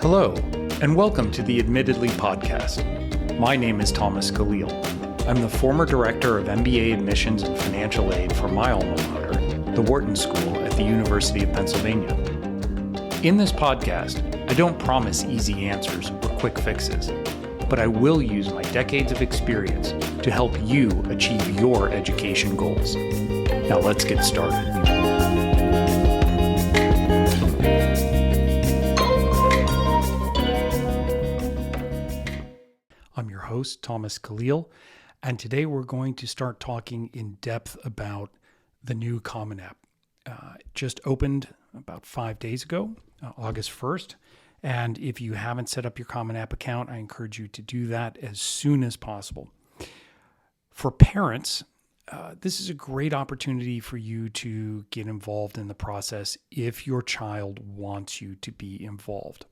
Hello, and welcome to the Admittedly podcast. My name is Thomas Khalil. I'm the former director of MBA admissions and financial aid for my alma mater, the Wharton School at the University of Pennsylvania. In this podcast, I don't promise easy answers or quick fixes, but I will use my decades of experience to help you achieve your education goals. Now let's get started. I'm your host, Thomas Khalil, and today we're going to start talking in depth about the new Common App. It just opened about 5 days ago, August 1st, and if you haven't set up your Common App account, I encourage you to do that as soon as possible. For parents, this is a great opportunity for you to get involved in the process if your child wants you to be involved.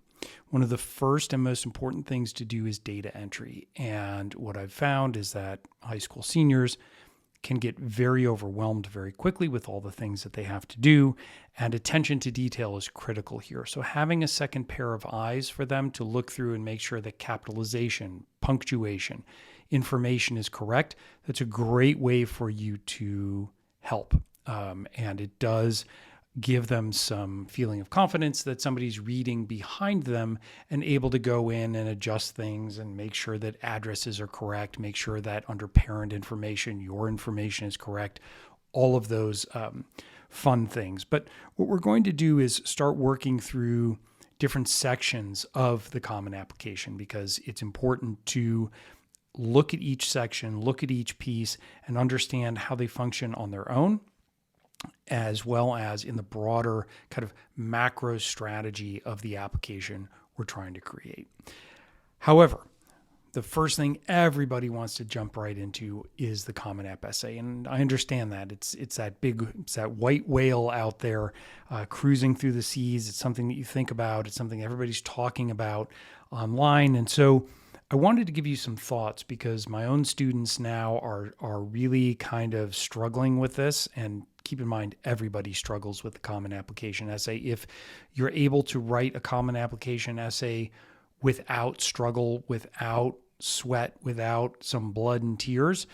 One of the first and most important things to do is data entry. And what I've found is that high school seniors can get very overwhelmed very quickly with all the things that they have to do. And attention to detail is critical here. So having a second pair of eyes for them to look through and make sure that capitalization, punctuation, information is correct, that's a great way for you to help. And it does give them some feeling of confidence that somebody's reading behind them and able to go in and adjust things and make sure that addresses are correct, make sure that under parent information, your information is correct, all of those fun things. But what we're going to do is start working through different sections of the Common Application because it's important to look at each section, look at each piece, and understand how they function on their own, as well as in the broader kind of macro strategy of the application we're trying to create. However, the first thing everybody wants to jump right into is the Common App essay. And I understand that. It's that white whale out there cruising through the seas. It's something that you think about. It's something everybody's talking about online. And so I wanted to give you some thoughts because my own students now are really kind of struggling with this. And keep in mind, everybody struggles with the Common Application essay. If you're able to write a Common Application essay without struggle, without sweat, without some blood and tears,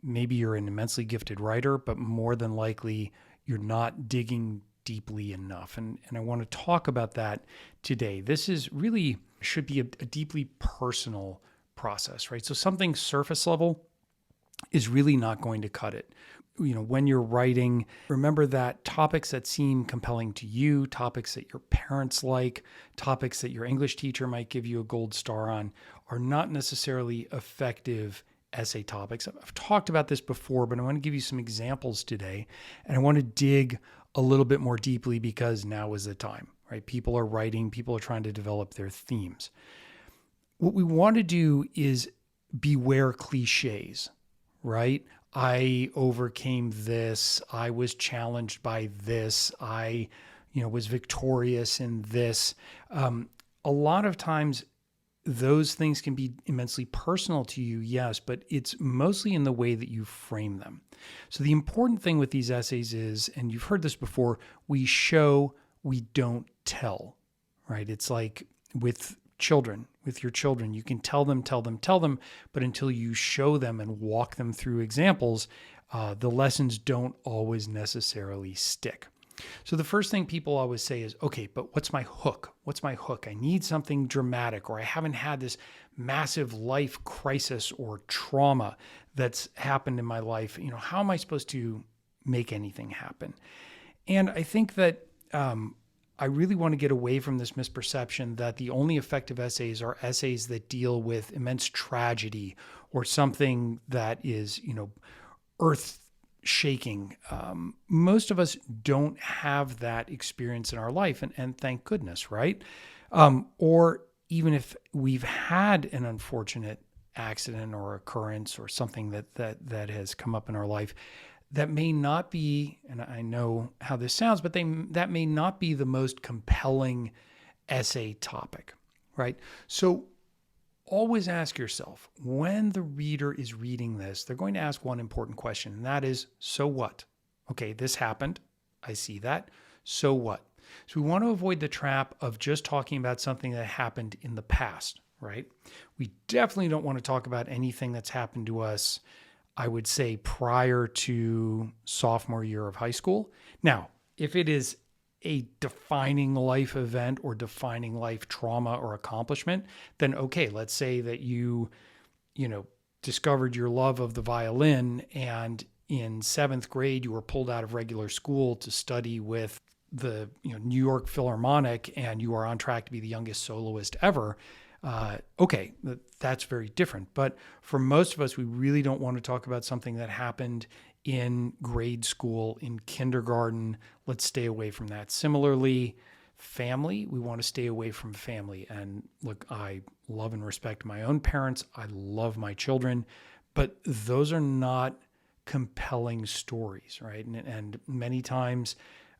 maybe you're an immensely gifted writer, but more than likely you're not digging deeply enough. And I want to talk about that today. This is really should be a deeply personal process, right? So something surface level is really not going to cut it. You know, when you're writing, remember that topics that seem compelling to you, topics that your parents like, topics that your English teacher might give you a gold star on are not necessarily effective essay topics. I've talked about this before, but I want to give you some examples today. And I want to dig a little bit more deeply because now is the time, right? People are writing, people are trying to develop their themes. What we want to do is beware cliches, right? I overcame this. I was challenged by this. I, was victorious in this. A lot of times those things can be immensely personal to you, yes, but it's mostly in the way that you frame them. So the important thing with these essays is, and you've heard this before, we show, we don't tell, right? It's like with your children, you can tell them, but until you show them and walk them through examples, the lessons don't always necessarily stick. So the first thing people always say is, okay, but what's my hook? I need something dramatic, or I haven't had this massive life crisis or trauma that's happened in my life. How am I supposed to make anything happen? And I think that I really want to get away from this misperception that the only effective essays are essays that deal with immense tragedy or something that is, earth-shaking. Most of us don't have that experience in our life, and thank goodness, right? Or even if we've had an unfortunate accident or occurrence or something that has come up in our life, that may not be, and I know how this sounds, but that may not be the most compelling essay topic, right? So always ask yourself, when the reader is reading this, they're going to ask one important question, and that is, so what? Okay, this happened. I see that. So what? So we want to avoid the trap of just talking about something that happened in the past, right? We definitely don't want to talk about anything that's happened to us, I would say, prior to sophomore year of high school. Now, if it is a defining life event or defining life trauma or accomplishment, then okay, let's say that you discovered your love of the violin, and in 7th grade, you were pulled out of regular school to study with the New York Philharmonic, and you are on track to be the youngest soloist ever. Okay, that's very different. But for most of us, we really don't want to talk about something that happened in grade school, in kindergarten. Let's stay away from that. Similarly, family, we want to stay away from family. And look, I love and respect my own parents. I love my children, but those are not compelling stories, right? And many times,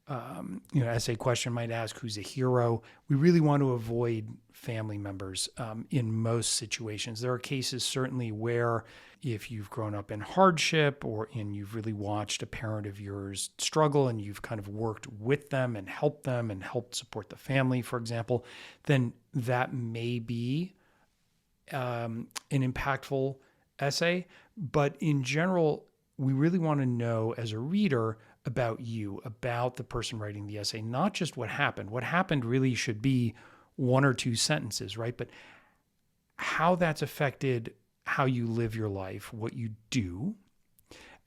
as a question might ask, who's a hero? We really want to avoid family members in most situations. There are cases certainly where if you've grown up in hardship and you've really watched a parent of yours struggle and you've kind of worked with them and helped support the family, for example, then that may be an impactful essay. But in general, we really want to know as a reader about you, about the person writing the essay, not just what happened. What happened really should be 1 or 2 sentences, right? But how that's affected how you live your life, what you do,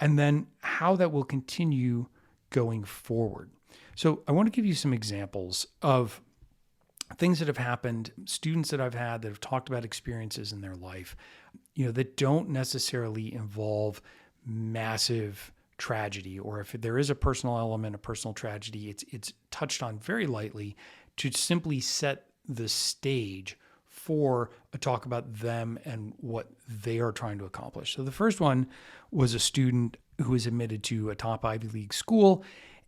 and then how that will continue going forward. So I want to give you some examples of things that have happened, students that I've had that have talked about experiences in their life, that don't necessarily involve massive tragedy, or if there is a personal element, a personal tragedy, it's touched on very lightly to simply set the stage for a talk about them and what they are trying to accomplish. So the first one was a student who was admitted to a top Ivy League school,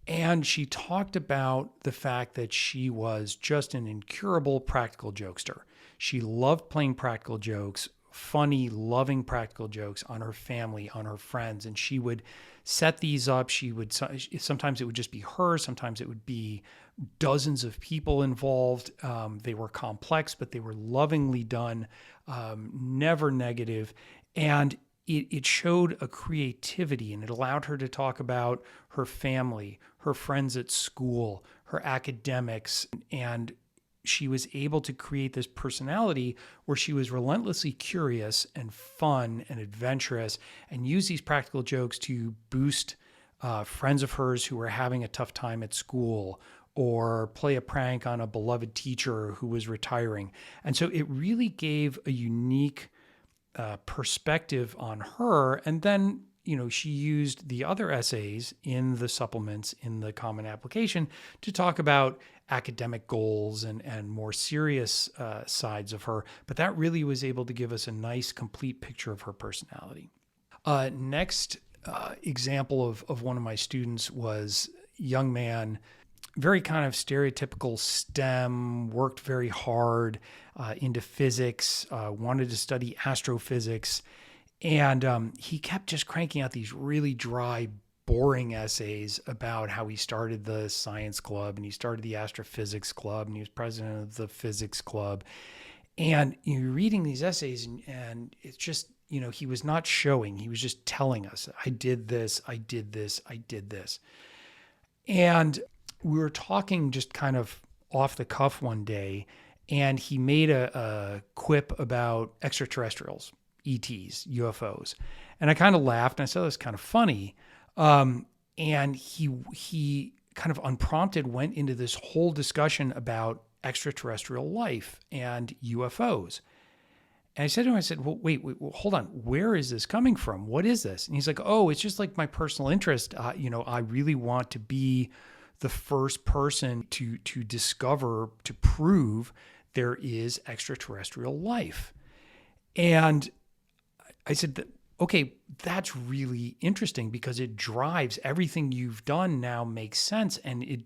and she talked about the fact that she was just an incurable practical jokester. She loved playing practical jokes, funny, loving practical jokes on her family, on her friends, and she would set these up. Sometimes it would just be her, sometimes it would be dozens of people involved. They were complex, but they were lovingly done, never negative. And it showed a creativity, and it allowed her to talk about her family, her friends at school, her academics, and she was able to create this personality where she was relentlessly curious and fun and adventurous, and use these practical jokes to boost friends of hers who were having a tough time at school, or play a prank on a beloved teacher who was retiring. And so it really gave a unique perspective on her. And then, she used the other essays in the supplements in the common application to talk about academic goals and more serious sides of her. But that really was able to give us a nice, complete picture of her personality. Next example of one of my students was a young man, very kind of stereotypical STEM, worked very hard into physics, wanted to study astrophysics. And he kept just cranking out these really dry, boring essays about how he started the science club and he started the astrophysics club and he was president of the physics club. And you're reading these essays and it's just, he was not showing, he was just telling us, I did this, I did this, I did this. And we were talking just kind of off the cuff one day, and he made a quip about extraterrestrials, ETs, UFOs. And I kind of laughed and I said, that's kind of funny. And he kind of unprompted went into this whole discussion about extraterrestrial life and UFOs. And I said to him, well, wait, hold on. Where is this coming from? What is this? And he's like, oh, it's just like my personal interest. I really want to be the first person to discover, to prove there is extraterrestrial life. And I said, okay, that's really interesting because it drives everything you've done now makes sense. And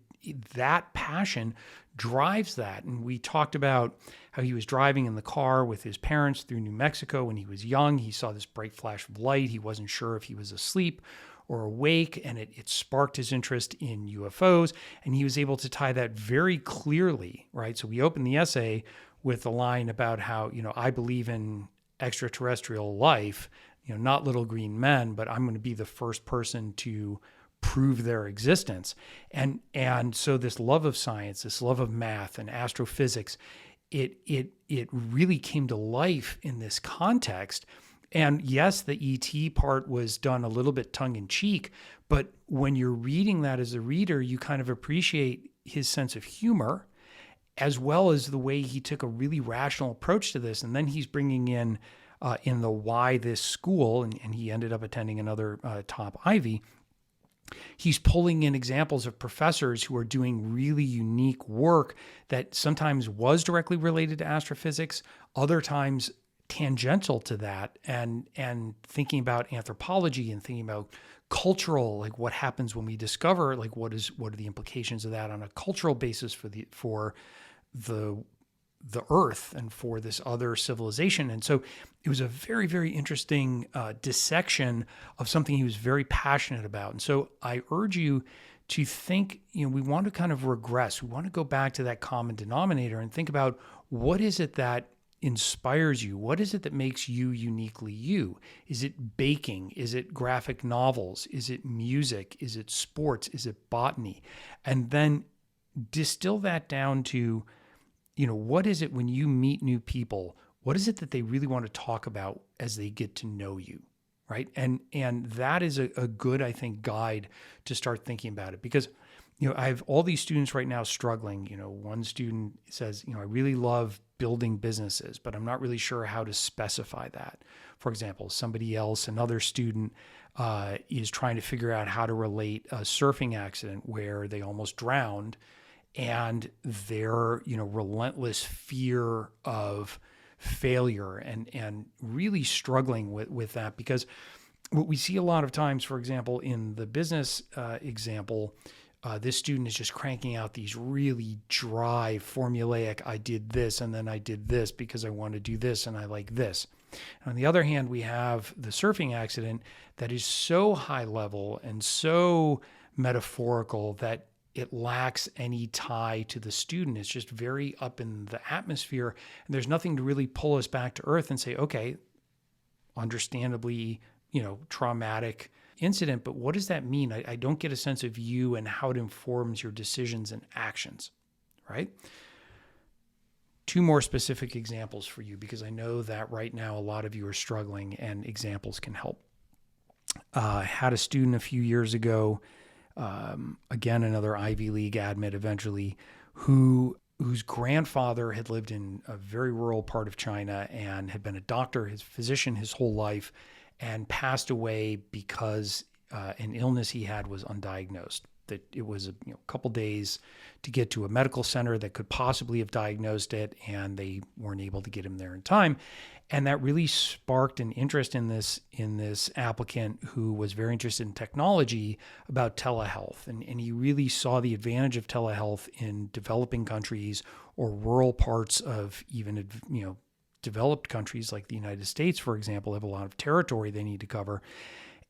that passion drives that. And we talked about how he was driving in the car with his parents through New Mexico when he was young. He saw this bright flash of light. He wasn't sure if he was asleep or awake, and it sparked his interest in UFOs, and he was able to tie that very clearly, right? So we opened the essay with a line about how, I believe in extraterrestrial life, not little green men, but I'm going to be the first person to prove their existence. And so this love of science, this love of math and astrophysics, it really came to life in this context. And yes, the ET part was done a little bit tongue in cheek, but when you're reading that as a reader, you kind of appreciate his sense of humor, as well as the way he took a really rational approach to this. And then he's bringing in the why this school, and he ended up attending another top Ivy. He's pulling in examples of professors who are doing really unique work that sometimes was directly related to astrophysics, other times tangential to that, and thinking about anthropology and thinking about cultural, like what happens when we discover, like what are the implications of that on a cultural basis for the earth and for this other civilization. And so it was a very, very interesting dissection of something he was very passionate about. And so I urge you to think, we want to kind of regress. We want to go back to that common denominator and think about, what is it that inspires you? What is it that makes you uniquely you? Is it baking? Is it graphic novels? Is it music? Is it sports? Is it botany? And then distill that down to, what is it when you meet new people? What is it that they really want to talk about as they get to know you, right? And that is a good, I think, guide to start thinking about it. Because, I have all these students right now struggling. One student says, I really love building businesses, but I'm not really sure how to specify that. For example, somebody else, another student, is trying to figure out how to relate a surfing accident where they almost drowned, and their, relentless fear of failure, and really struggling with that. Because what we see a lot of times, for example, in the business example, this student is just cranking out these really dry, formulaic, I did this and then I did this because I want to do this and I like this. On the other hand, we have the surfing accident that is so high level and so metaphorical that it lacks any tie to the student. It's just very up in the atmosphere, and there's nothing to really pull us back to earth and say, okay, understandably, traumatic incident, but what does that mean? I don't get a sense of you and how it informs your decisions and actions, right? Two more specific examples for you, because I know that right now a lot of you are struggling and examples can help. I had a student a few years ago, again, another Ivy League admit eventually, whose grandfather had lived in a very rural part of China and had been a doctor, his physician his whole life, and passed away because an illness he had was undiagnosed. That it was a couple days to get to a medical center that could possibly have diagnosed it, and they weren't able to get him there in time. And that really sparked an interest in this applicant who was very interested in technology about telehealth. And he really saw the advantage of telehealth in developing countries or rural parts of even, developed countries like the United States, for example, have a lot of territory they need to cover.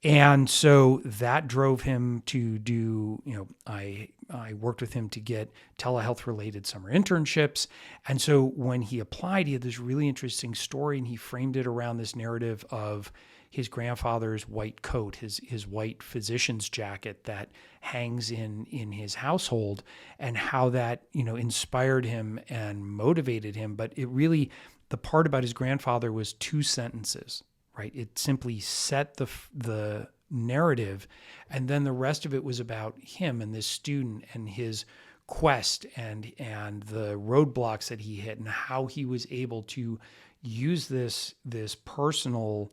And so that drove him to do, I worked with him to get telehealth related summer internships. And so when he applied, he had this really interesting story, and he framed it around this narrative of his grandfather's white coat, his white physician's jacket that hangs in his household, and how that, inspired him and motivated him. But it really, the part about his grandfather was 2 sentences. Right? It simply set the narrative, and then the rest of it was about him and this student and his quest and the roadblocks that he hit, and how he was able to use this personal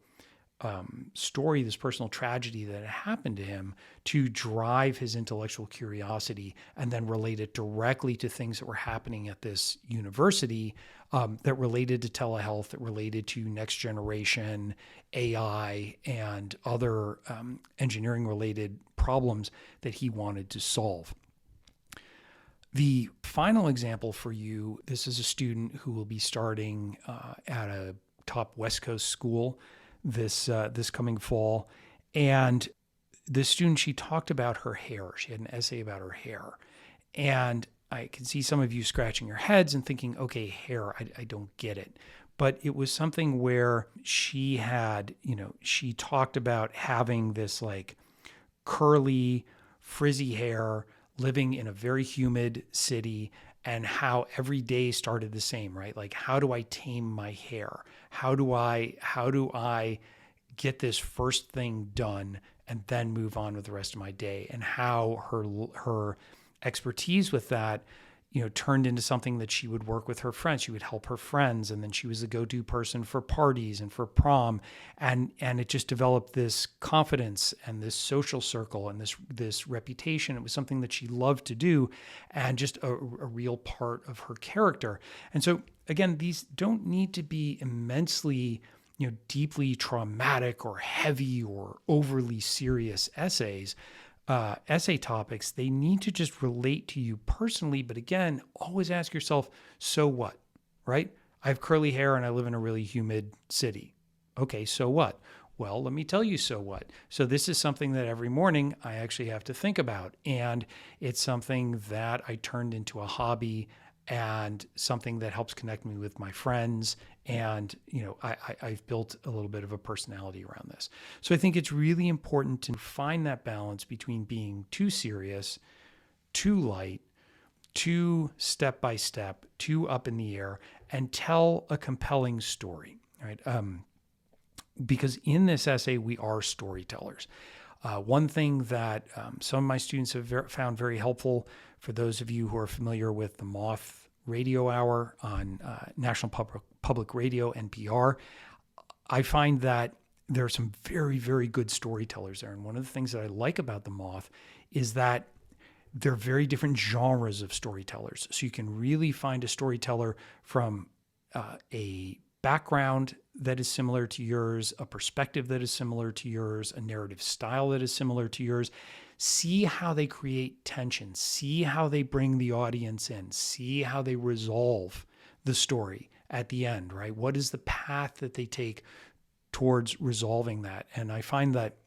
story, this personal tragedy that had happened to him, to drive his intellectual curiosity, and then relate it directly to things that were happening at this university that related to telehealth, that related to next generation AI and other engineering related problems that he wanted to solve. The final example for you, this is a student who will be starting at a top West Coast school this coming fall. And this student, she talked about her hair. She had an essay about her hair. And I can see some of you scratching your heads and thinking, okay, hair, I don't get it. But it was something where she had, she talked about having this like curly, frizzy hair, living in a very humid city, and how every day started the same, right? Like, how do I tame my hair? How do I get this first thing done and then move on with the rest of my day? And how her expertise with that, turned into something that she would work with her friends. She would help her friends. And then she was the go-to person for parties and for prom. And it just developed this confidence and this social circle and this reputation. It was something that she loved to do and just a real part of her character. And so again, these don't need to be immensely, deeply traumatic or heavy or overly serious essays. Essay topics, they need to just relate to you personally. But again, always ask yourself, so what, right? I have curly hair and I live in a really humid city. Okay, so what? Well, let me tell you, so what? So this is something that every morning I actually have to think about. And it's something that I turned into a hobby and something that helps connect me with my friends. And, I've built a little bit of a personality around this. So I think it's really important to find that balance between being too serious, too light, too step by step, too up in the air, and tell a compelling story, right? Because in this essay, we are storytellers. One thing that some of my students have found very helpful, for those of you who are familiar with the Moth Radio Hour on National Public Radio, NPR, I find that there are some very, very good storytellers there. And one of the things that I like about the Moth is that they're very different genres of storytellers. So you can really find a storyteller from a background that is similar to yours, a perspective that is similar to yours, a narrative style that is similar to yours. See how they create tension, see how they bring the audience in, see how they resolve the story at the end, right? What is the path that they take towards resolving that? And I find that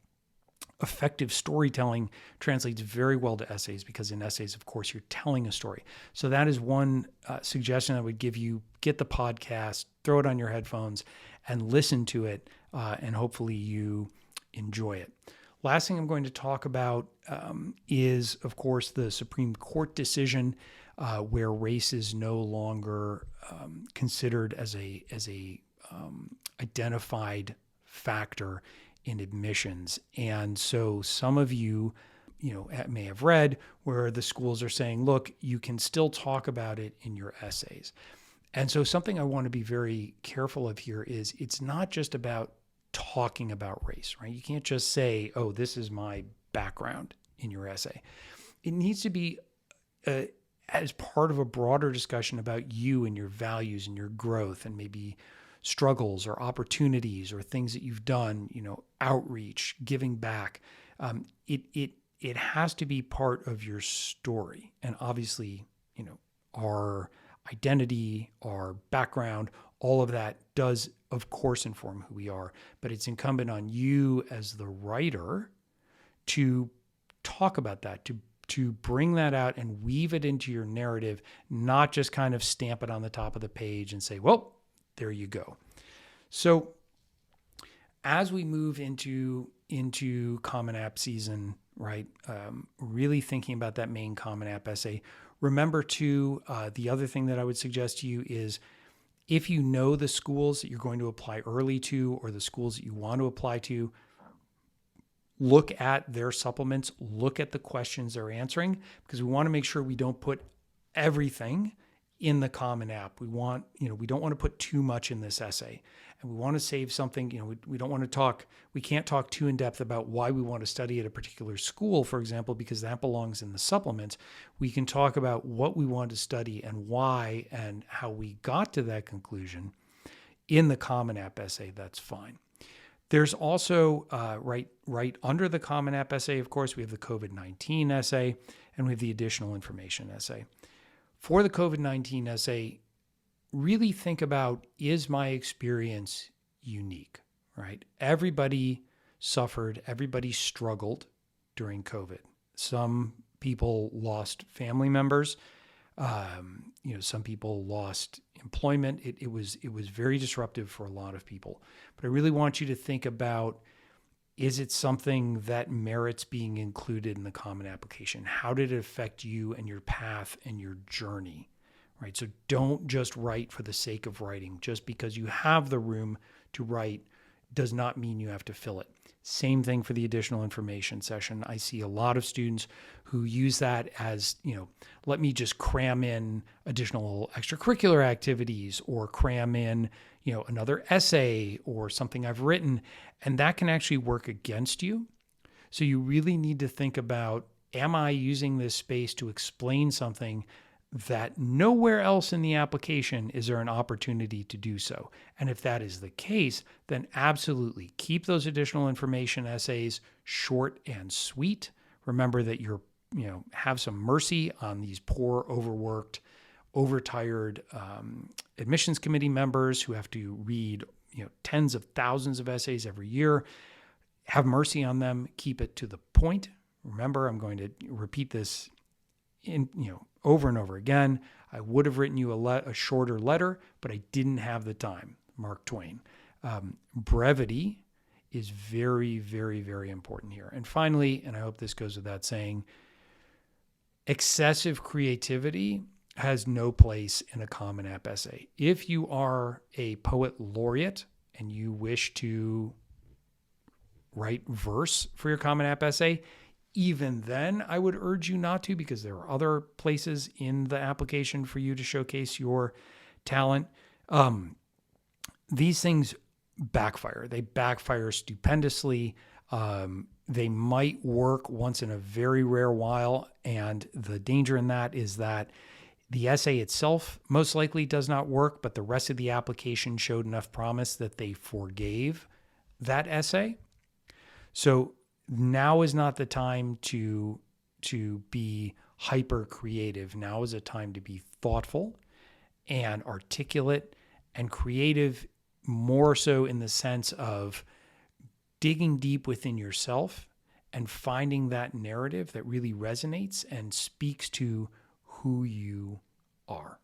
effective storytelling translates very well to essays, because in essays, of course, you're telling a story. So that is one suggestion I would give you. Get the podcast, throw it on your headphones, and listen to it, and hopefully you enjoy it. Last thing I'm going to talk about is, of course, the Supreme Court decision where race is no longer considered as a identified factor in admissions. And so some of you, may have read where the schools are saying, look, you can still talk about it in your essays. And so something I want to be very careful of here is it's not just about talking about race, right? You can't just say, oh, this is my background in your essay. It needs to be as part of a broader discussion about you and your values and your growth and maybe struggles or opportunities or things that you've done, outreach, giving back. It has to be part of your story. And obviously, our identity, our background, all of that does, of course, inform who we are. But it's incumbent on you as the writer to talk about that, to bring that out and weave it into your narrative, not just kind of stamp it on the top of the page and say, well, there you go. So as we move into Common App season, right, really thinking about that main Common App essay, remember too, the other thing that I would suggest to you is, if you know the schools that you're going to apply early to or the schools that you want to apply to, look at their supplements, look at the questions they're answering, because we want to make sure we don't put everything in the Common App. We want, we don't want to put too much in this essay, and we want to save something. We don't want to we can't talk too in depth about why we want to study at a particular school, for example, because that belongs in the supplements. We can talk about what we want to study and why and how we got to that conclusion in the Common App essay. That's fine. There's also right under the Common App essay, of course, we have the COVID-19 essay, and we have the additional information essay. For the COVID-19 essay, really think about, is my experience unique, right? Everybody suffered, everybody struggled during COVID. Some people lost family members. Some people lost employment. It was very disruptive for a lot of people. But I really want you to think about, is it something that merits being included in the Common Application? How did it affect you and your path and your journey, right? So don't just write for the sake of writing. Just because you have the room to write does not mean you have to fill it. Same thing for the additional information session. I see a lot of students who use that as, let me just cram in additional extracurricular activities or cram in, another essay or something I've written, and that can actually work against you. So you really need to think about, am I using this space to explain something that nowhere else in the application is there an opportunity to do so? And if that is the case, then absolutely keep those additional information essays short and sweet. Remember that have some mercy on these poor, overworked, overtired admissions committee members who have to read tens of thousands of essays every year. Have mercy on them. Keep it to the point. Remember, I'm going to repeat this over and over again. I would have written you a shorter letter, but I didn't have the time. Mark Twain. Brevity is very, very, very important here. And finally, and I hope this goes without saying, excessive creativity has no place in a Common App essay. If you are a poet laureate and you wish to write verse for your Common App essay, even then, I would urge you not to, because there are other places in the application for you to showcase your talent. These things backfire. They backfire stupendously. They might work once in a very rare while, and the danger in that is that the essay itself most likely does not work, but the rest of the application showed enough promise that they forgave that essay. So now is not the time to be hyper creative. Now is a time to be thoughtful and articulate and creative, more so in the sense of digging deep within yourself and finding that narrative that really resonates and speaks to who you are.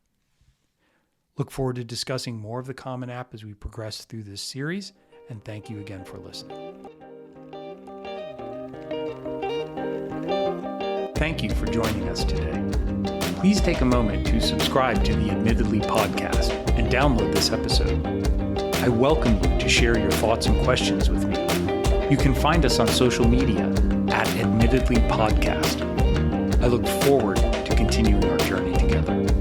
Look forward to discussing more of the Common App as we progress through this series, and thank you again for listening. Thank you for joining us today. Please take a moment to subscribe to the Admittedly podcast and download this episode. I welcome you to share your thoughts and questions with me. You can find us on social media at Admittedly Podcast. I look forward to continuing our journey together.